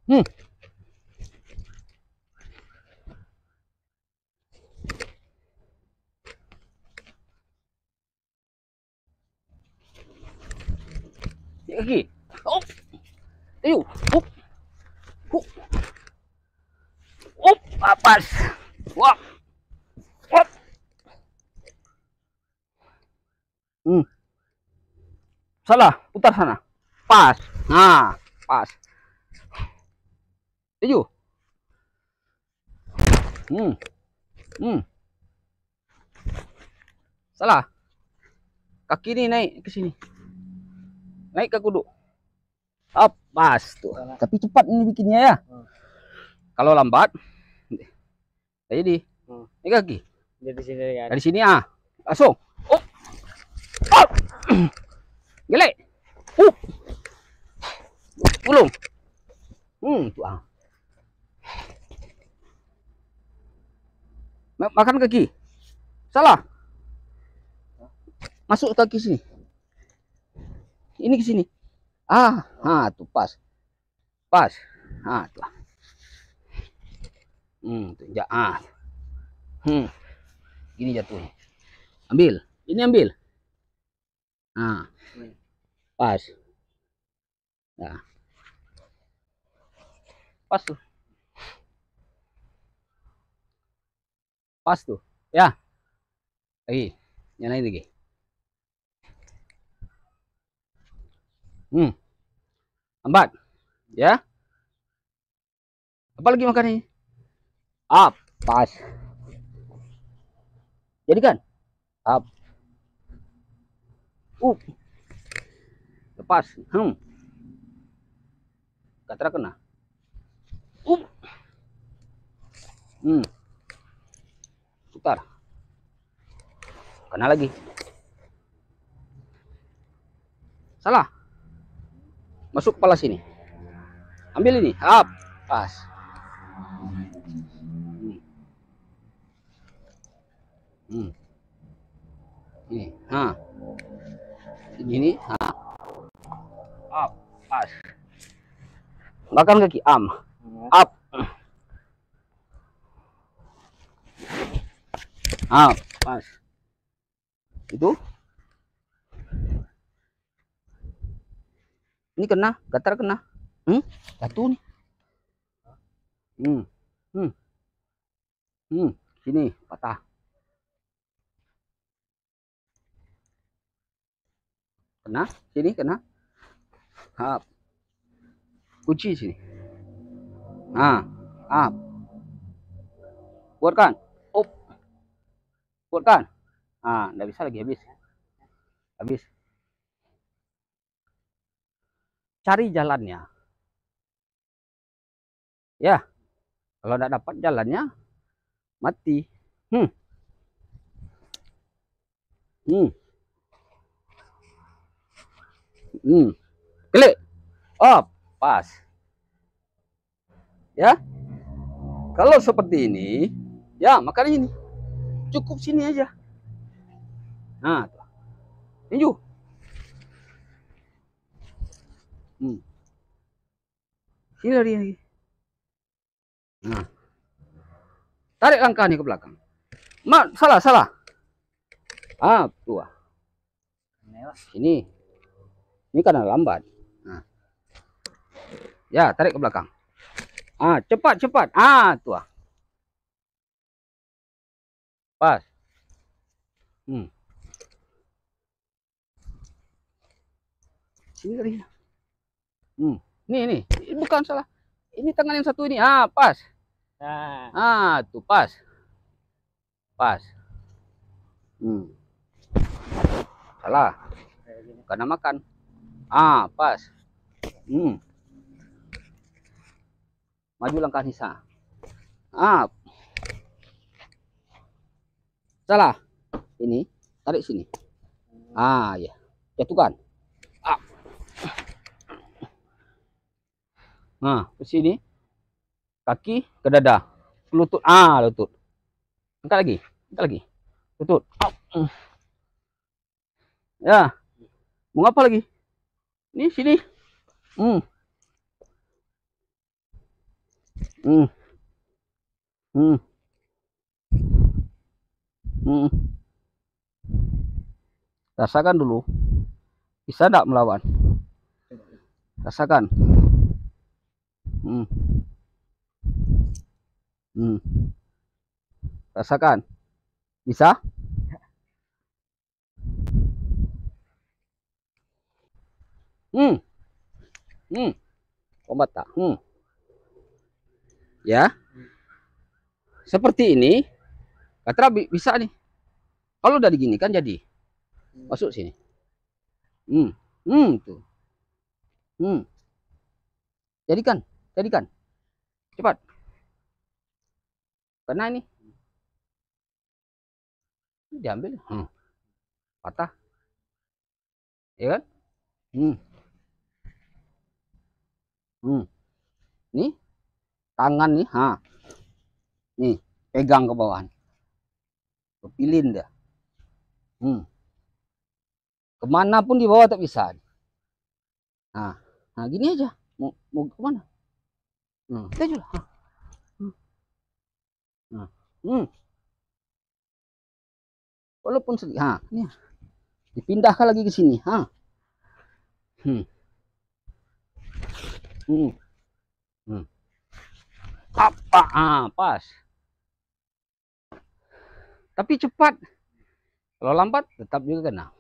Hmm. Kaki. Oh. Ayo. Up. Up. Up. Pas. Wah. Up. Hmm. Salah. Putar sana. Pas. Nah. Pas. Ayo. Hmm. Hmm. Salah. Kaki ini naik ke sini. Naik ke kudu. Up. Pas tuh. Tapi cepat ini bikinnya ya. Kalau lambat, jadi ini kaki. Dari sini ya. Dari sini ah. Langsung. Oh. Oh. Gelek. Gulung. Tuh ah. Makan kaki. Salah. Masuk kaki sini. Ini ke sini. Tuh pas. Pas. Tuh. Tuh ya. Gini jatuhnya. Ambil. Ini ambil. Pas. Nah. Pas tuh. Pas tuh. Ya. Lagi. Nyalain lagi. Lambat. Ya. Apa lagi makan ini? Pas. Jadi kan? Lepas. Katra kena. Putar. Kena lagi. Salah. Masuk kepala sini. Ambil ini. Pas. Ini. Ini. Pas. Makan kaki. Up. Pas. Itu. Ini kena. Gatar kena. Jatuh nih. Sini patah. Kena. Sini kena. Kunci sini. Buatkan. Buatkan. Nggak bisa lagi, habis. Habis. Cari jalannya. Ya. Kalau nggak dapat jalannya, mati. Klik. Pas. Ya. Kalau seperti ini, ya makanya ini. Cukup sini aja. Tinju. Sini lagi. Tarik langkah nih ke belakang. Salah. Tuh. Ini karena lambat. Ya, tarik ke belakang. Cepat. Tuh. Pas. Sini lagi. Ini bukan salah. Ini tangan yang satu ini. Pas. Tuh pas. Pas. Salah. Karena makan. Pas. Maju langkah Nisa. Salah. Ini tarik sini. Ya. Jatuhkan. Ke sini. Kaki ke dada. Lutut. Lutut. Angkat lagi. Lutut. Ya. Mau apa lagi? Ini sini. Hmm. Hmm. Hmm. Rasakan dulu. Bisa enggak melawan? Rasakan. Hmm. Hmm. Rasakan. Bisa? Hmm. Hmm. Combat tak? Hmm. Ya. Seperti ini. Katra bisa nih. Kalau udah digini kan jadi. Masuk sini. Hmm. Hmm. Tuh. Hmm. Jadikan. Jadikan. Cepat. Karena ini diambil. Hmm. Patah. Ya kan? Hmm. Hmm. Nih. Tangan nih. Ha. Nih. Pegang ke bawah. Kepilin dah. Hmm. Kemana pun di bawah tak bisa. Nah. Nah gini aja. Mau kemana? Hmm. Kita juga. Hmm. Nah. Hmm. Walaupun sedih. Ha. Nih. Dipindahkan lagi ke sini. Ha. Hmm. Hmm. Hmm. Apa? Ah, pas. Tapi cepat. Kalau lambat tetap juga kena.